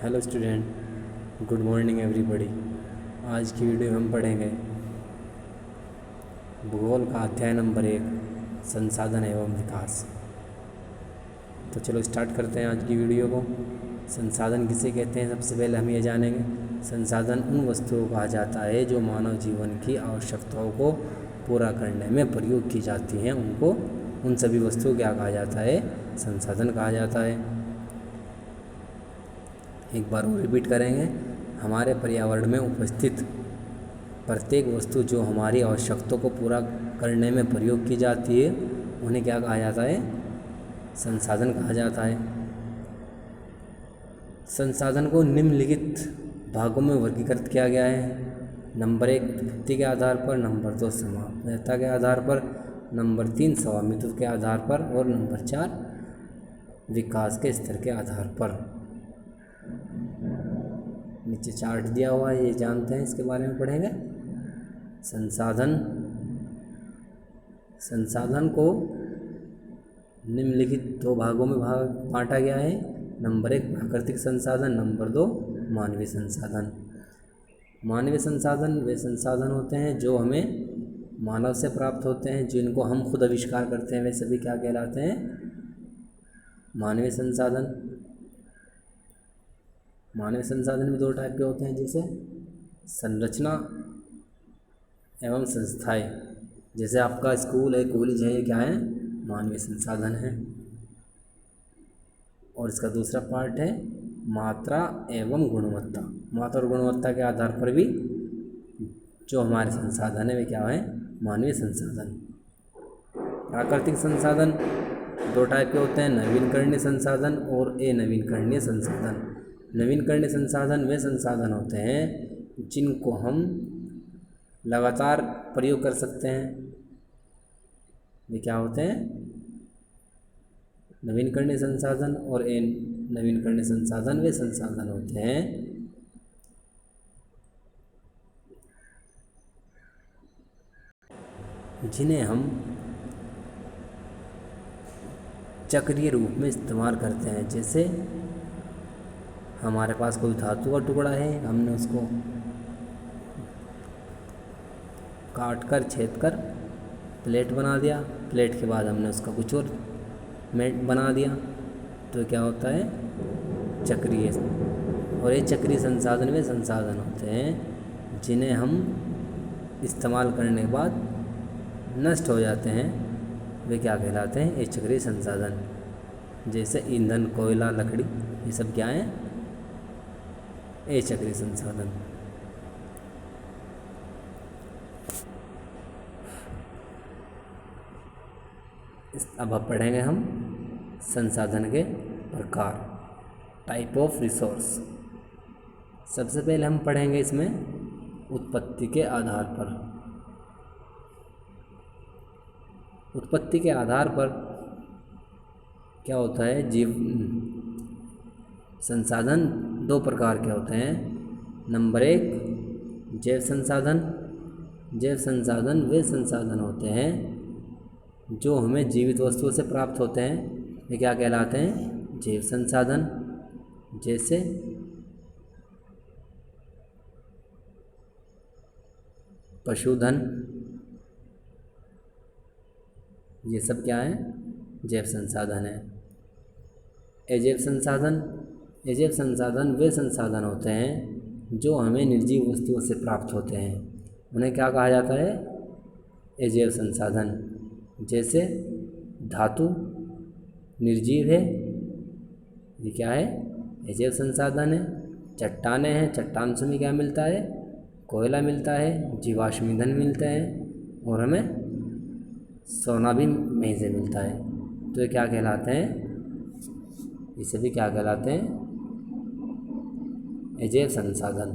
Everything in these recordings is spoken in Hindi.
Hello student, good morning everybody. आज की वीडियो में हम पढ़ेंगे भूगोल का अध्याय नंबर 1, संसाधन एवं विकास। तो चलो स्टार्ट करते हैं आज की वीडियो को। संसाधन किसे कहते हैं, सबसे पहले हम ये जानेंगे। संसाधन उन वस्तुओं को कहा जाता है जो मानव जीवन की आवश्यकताओं को पूरा करने में प्रयोग की जाती हैं। उन सभी वस्तुओं को क्या कहा जाता है, संसाधन कहा जाता है। एक बार और रिपीट करेंगे। हमारे पर्यावरण में उपस्थित प्रत्येक वस्तु जो हमारी आवश्यकताओं को पूरा करने में प्रयोग की जाती है, उन्हें क्या कहा जाता है, संसाधन कहा जाता है। संसाधन को निम्नलिखित भागों में वर्गीकृत किया गया है। नंबर 1 उत्पत्ति के आधार पर, नंबर 2 समाप्यता के आधार पर, नंबर 3 स्वामित्व के आधार पर और नंबर 4 विकास के स्तर के आधार पर। नीचे चार्ट दिया हुआ है, ये जानते हैं, इसके बारे में पढ़ेंगे। संसाधन को निम्नलिखित 2 भागों में बांटा गया है। नंबर 1 प्राकृतिक संसाधन, नंबर 2 मानवीय संसाधन। मानवीय संसाधन वे संसाधन होते हैं जो हमें मानव से प्राप्त होते हैं, जिनको हम खुद आविष्कार करते हैं, वे सभी क्या कहलाते हैं, मानवीय संसाधन। मानवीय संसाधन भी 2 टाइप के होते हैं, जैसे संरचना एवं संस्थाएं। जैसे आपका स्कूल है, कॉलेज है, ये क्या है, मानवीय संसाधन है। और इसका दूसरा पार्ट है मात्रा एवं गुणवत्ता। मात्रा और गुणवत्ता के आधार पर भी जो हमारे संसाधन है वे क्या है, मानवीय संसाधन। प्राकृतिक संसाधन 2 टाइप के होते हैं, नवीनकरणीय संसाधन और अनवीनकरणीय संसाधन। नवीनकरणीय संसाधन वे संसाधन होते हैं जिनको हम लगातार प्रयोग कर सकते हैं। वे क्या होते हैं, नवीनकरणीय संसाधन। और नवीनकरणीय संसाधन वे संसाधन होते हैं जिन्हें हम चक्रीय रूप में इस्तेमाल करते हैं। जैसे हमारे पास कोई धातु का टुकड़ा है, हमने उसको काट कर छेद कर प्लेट बना दिया। प्लेट के बाद हमने उसका कुछ और मेट बना दिया, तो क्या होता है, चक्रीय। और ये चक्रीय संसाधन वे संसाधन होते हैं जिन्हें हम इस्तेमाल करने के बाद नष्ट हो जाते हैं, वे क्या कहलाते हैं, ये चक्रीय संसाधन। जैसे ईंधन, कोयला, लकड़ी, ये सब क्या हैं, ये चक्रीय संसाधन। अब पढ़ेंगे हम संसाधन के प्रकार, टाइप ऑफ रिसोर्स। सबसे पहले हम पढ़ेंगे इसमें उत्पत्ति के आधार पर। उत्पत्ति के आधार पर क्या होता है, जीव संसाधन 2 प्रकार के होते हैं। नंबर 1 जैव संसाधन। जैव संसाधन वे संसाधन होते हैं जो हमें जीवित वस्तुओं से प्राप्त होते हैं, ये क्या कहलाते हैं, जैव संसाधन। जैसे पशुधन, ये सब क्या है, जैव संसाधन है। अजैव संसाधन। अजैव संसाधन वे संसाधन होते हैं जो हमें निर्जीव वस्तुओं से प्राप्त होते हैं, उन्हें क्या कहा जाता है, अजैव संसाधन। जैसे धातु निर्जीव है, ये क्या है, अजैव संसाधन है। चट्टानें हैं, चट्टान से हमें क्या मिलता है, कोयला मिलता है, जीवाश्म ईंधन मिलते हैं, और हमें सोना भी वहीं से मिलता है। तो ये क्या कहलाते हैं, इसे भी क्या कहलाते हैं, अजैव संसाधन।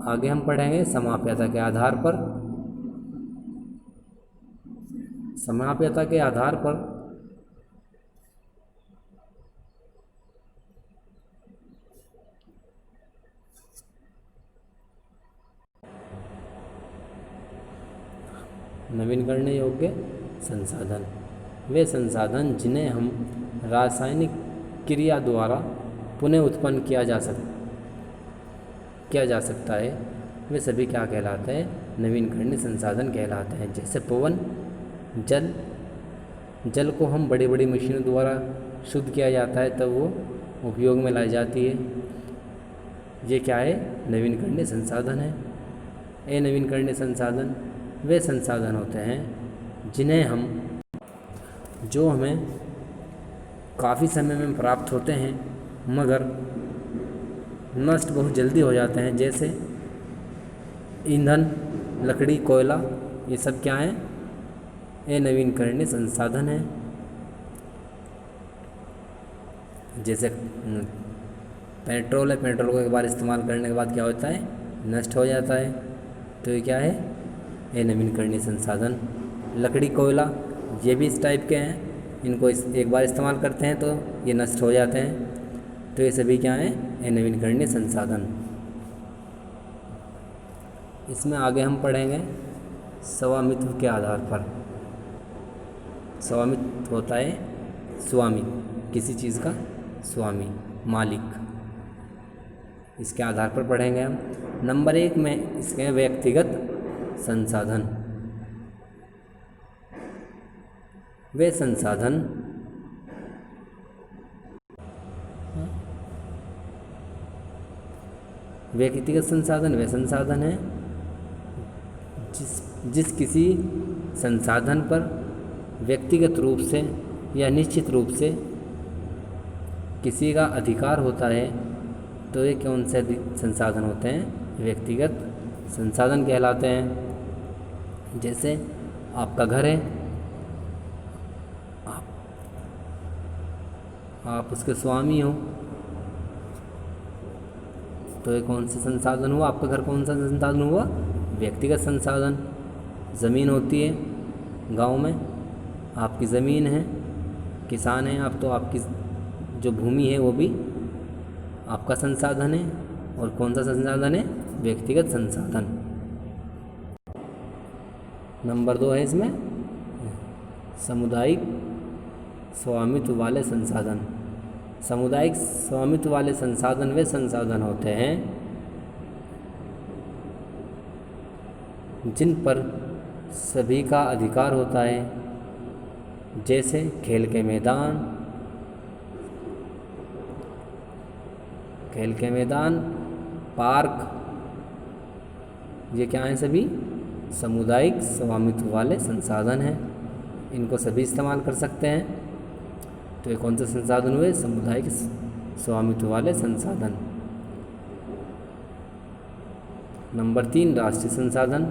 आगे हम पढ़ेंगे समाप्यता के आधार पर। समाप्यता के आधार पर नवीनकरणीय योग्य संसाधन वे संसाधन जिन्हें हम रासायनिक क्रिया द्वारा पुनः उत्पन्न किया जा सकता है, वे सभी क्या कहलाते हैं? नवीनकरणीय संसाधन कहलाते हैं। जैसे पवन, जल को हम बड़ी बड़ी मशीनों द्वारा शुद्ध किया जाता है, तब वो उपयोग में लाई जाती है। ये क्या है? नवीनकरणीय संसाधन है। अनवीनकरणीय संसाधन वे संसाधन होते हैं जो हमें काफ़ी समय में प्राप्त होते हैं मगर नष्ट बहुत जल्दी हो जाते हैं। जैसे ईंधन, लकड़ी, कोयला, ये सब क्या हैं? अनवीनकरणीय संसाधन है। जैसे पेट्रोल है, पेट्रोल को एक बार इस्तेमाल करने के बाद क्या होता है? नष्ट हो जाता है। तो ये क्या है? अनवीनकरणीय संसाधन। लकड़ी, कोयला, ये भी इस टाइप के हैं। इनको एक बार इस्तेमाल करते हैं तो ये नष्ट हो जाते हैं। तो ये सभी क्या हैं? अनवीनकरणीय संसाधन। इसमें आगे हम पढ़ेंगे स्वामित्व के आधार पर। स्वामित्व होता है स्वामी, किसी चीज़ का स्वामी, मालिक। इसके आधार पर पढ़ेंगे हम। नंबर 1 में इसके व्यक्तिगत संसाधन। वे संसाधन व्यक्तिगत संसाधन वे संसाधन हैं जिस किसी संसाधन पर व्यक्तिगत रूप से या निश्चित रूप से किसी का अधिकार होता है, तो ये कौन से संसाधन होते हैं? व्यक्तिगत संसाधन कहलाते हैं। जैसे आपका घर है, आप उसके स्वामी हो, तो ये कौन सा संसाधन हुआ? आपका घर कौन सा संसाधन हुआ? व्यक्तिगत संसाधन। ज़मीन होती है गांव में, आपकी ज़मीन है, किसान हैं आप, तो आपकी जो भूमि है वो भी आपका संसाधन है। और कौन सा संसाधन है? व्यक्तिगत संसाधन। नंबर 2 है इसमें सामुदायिक स्वामित्व वाले संसाधन। सामुदायिक स्वामित्व वाले संसाधन वे संसाधन होते हैं जिन पर सभी का अधिकार होता है। जैसे खेल के मैदान, पार्क, ये क्या हैं? सभी सामुदायिक स्वामित्व वाले संसाधन हैं। इनको सभी इस्तेमाल कर सकते हैं। तो ये कौन से संसाधन हुए? सामुदायिक स्वामित्व वाले संसाधन। नंबर 3 राष्ट्रीय संसाधन।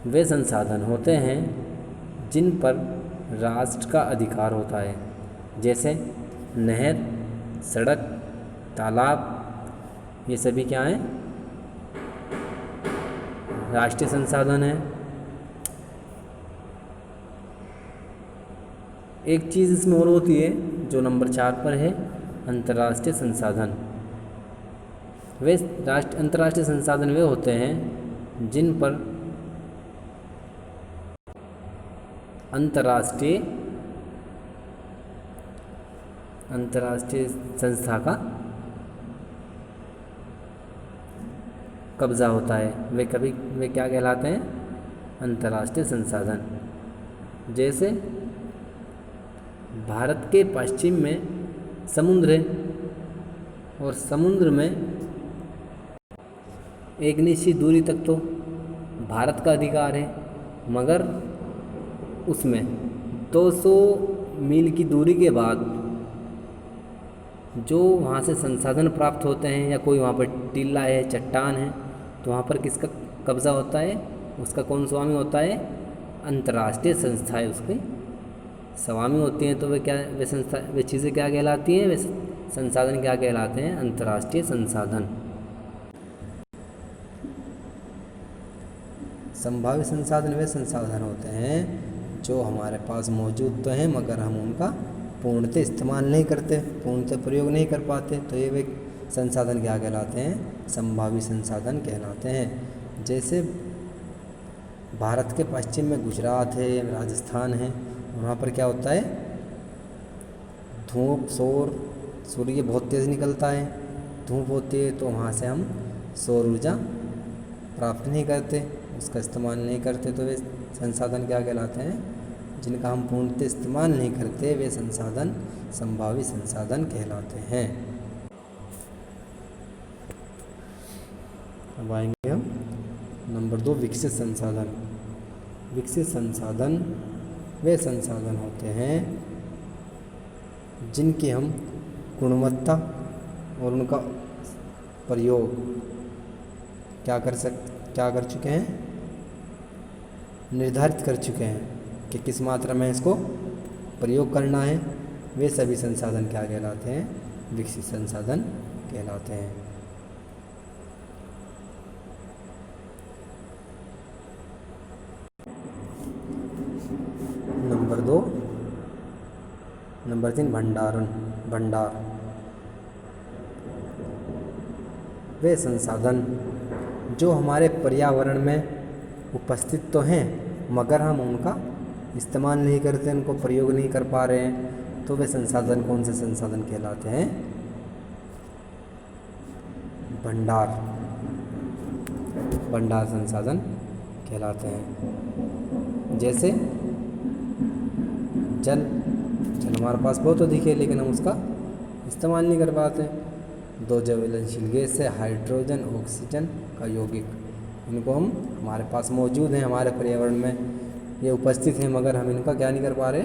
वे संसाधन होते हैं जिन पर राष्ट्र का अधिकार होता है। जैसे नहर, सड़क, तालाब, ये सभी क्या हैं? राष्ट्रीय संसाधन है। एक चीज़ इसमें और होती है जो नंबर 4 पर है, अंतर्राष्ट्रीय संसाधन। वे अंतर्राष्ट्रीय संसाधन वे होते हैं जिन पर अंतर्राष्ट्रीय संस्था का कब्जा होता है। वे क्या कहलाते हैं? अंतर्राष्ट्रीय संसाधन। जैसे भारत के पश्चिम में समुद्र है और समुद्र में एक निश्चित दूरी तक तो भारत का अधिकार है, मगर उसमें 200 मील की दूरी के बाद जो वहाँ से संसाधन प्राप्त होते हैं या कोई वहाँ पर टीला है, चट्टान है, तो वहाँ पर किसका कब्ज़ा होता है? उसका कौन स्वामी होता है? अंतर्राष्ट्रीय संस्थाएं उसके स्वामी होती हैं। तो वे चीज़ें क्या कहलाती हैं? वे संसाधन क्या कहलाते हैं? अंतर्राष्ट्रीय संसाधन। संभावित संसाधन वे संसाधन होते हैं जो हमारे पास मौजूद तो हैं मगर हम उनका पूर्णतः इस्तेमाल नहीं करते, पूर्णतः प्रयोग नहीं कर पाते। तो ये वे संसाधन क्या कहलाते हैं? संभावित संसाधन कहलाते हैं। जैसे भारत के पश्चिम में गुजरात है, राजस्थान है, वहाँ पर क्या होता है? धूप, सौर, सूर्य बहुत तेज़ निकलता है, धूप होती है तो वहाँ से हम सौर ऊर्जा प्राप्त नहीं करते, उसका इस्तेमाल नहीं करते, तो वे संसाधन क्या कहलाते हैं? जिनका हम पूर्णतः इस्तेमाल नहीं करते वे संसाधन संभावित संसाधन कहलाते हैं। अब आएंगे हम नंबर 2, विकसित संसाधन। विकसित संसाधन वे संसाधन होते हैं जिनकी हम गुणवत्ता और उनका प्रयोग क्या कर चुके हैं? निर्धारित कर चुके हैं कि किस मात्रा में इसको प्रयोग करना है। वे सभी संसाधन क्या कहलाते हैं? विकसित संसाधन कहलाते हैं। नंबर 2, नंबर 3, भंडार। वे संसाधन जो हमारे पर्यावरण में उपस्थित तो हैं मगर हम उनका इस्तेमाल नहीं करते, उनको प्रयोग नहीं कर पा रहे हैं, तो वे संसाधन कौन से संसाधन कहलाते हैं? भंडार संसाधन कहलाते हैं। जैसे जल हमारे पास बहुत अधिक है लेकिन हम उसका इस्तेमाल नहीं कर पाते। 2 ज्वलनशील गैस है, हाइड्रोजन, ऑक्सीजन का यौगिक, इनको हमारे पास मौजूद हैं, हमारे पर्यावरण में ये उपस्थित हैं मगर हम इनका क्या नहीं कर पा रहे?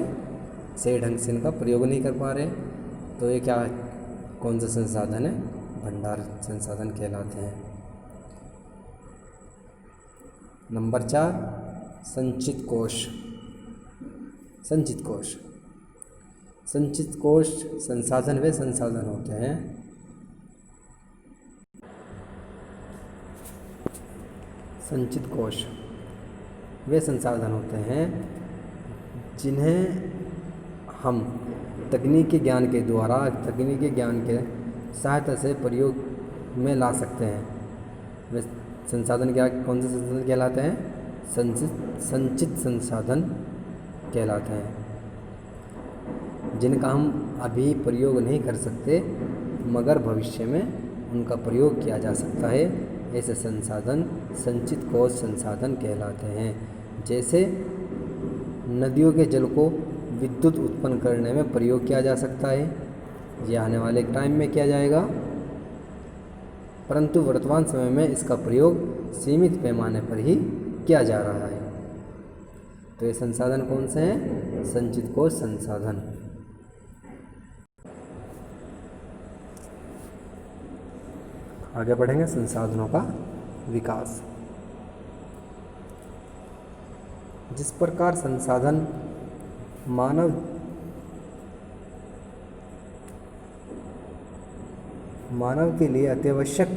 सही ढंग से इनका प्रयोग नहीं कर पा रहे, तो ये क्या कौन सा संसाधन है? भंडार संसाधन कहलाते हैं। नंबर 4, संचित कोश। संचित कोश संसाधन वे संसाधन होते हैं संचित कोश वे संसाधन होते हैं जिन्हें हम तकनीकी ज्ञान के सहायता से प्रयोग में ला सकते हैं। वे संसाधन कौन से संसाधन कहलाते हैं? संचित संसाधन कहलाते हैं, जिनका हम अभी प्रयोग नहीं कर सकते मगर भविष्य में उनका प्रयोग किया जा सकता है। ऐसे संसाधन संचित कोश संसाधन कहलाते हैं। जैसे नदियों के जल को विद्युत उत्पन्न करने में प्रयोग किया जा सकता है, यह आने वाले टाइम में किया जाएगा, परंतु वर्तमान समय में इसका प्रयोग सीमित पैमाने पर ही किया जा रहा है। तो ये संसाधन कौन से हैं? संचित कोश संसाधन। आगे बढ़ेंगे, संसाधनों का विकास। जिस प्रकार संसाधन मानव के लिए अत्यावश्यक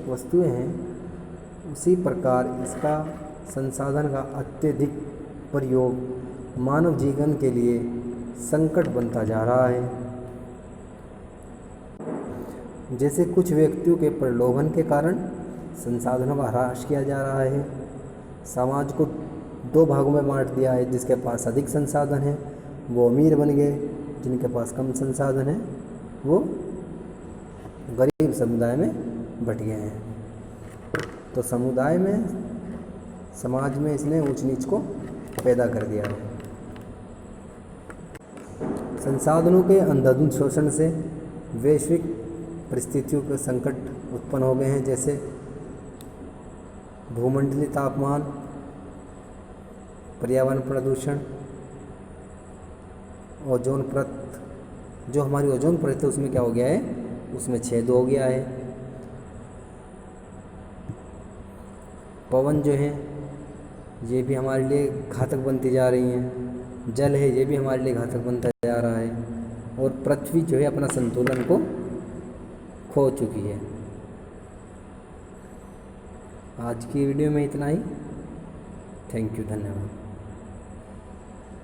वस्तुएं हैं, उसी प्रकार इसका संसाधन का अत्यधिक प्रयोग मानव जीवन के लिए संकट बनता जा रहा है। जैसे कुछ व्यक्तियों के प्रलोभन के कारण संसाधनों का ह्रास किया जा रहा है। समाज को 2 भागों में बांट दिया है, जिसके पास अधिक संसाधन है वो अमीर बन गए, जिनके पास कम संसाधन है वो गरीब समुदाय में बट गए हैं। तो समुदाय में, समाज में इसने ऊंच नीच को पैदा कर दिया है। संसाधनों के अंधाधुंध शोषण से वैश्विक परिस्थितियों के संकट उत्पन्न हो गए हैं, जैसे भूमंडलीय तापमान, पर्यावरण प्रदूषण, ओजोन परत, जो हमारी ओजोन परत है उसमें क्या हो गया है? उसमें छेद हो गया है। पवन जो है ये भी हमारे लिए घातक बनती जा रही हैं। जल है ये भी हमारे लिए घातक बनता जा रहा है, और पृथ्वी जो है अपना संतुलन को खो चुकी है। आज की वीडियो में इतना ही। थैंक यू, धन्यवाद।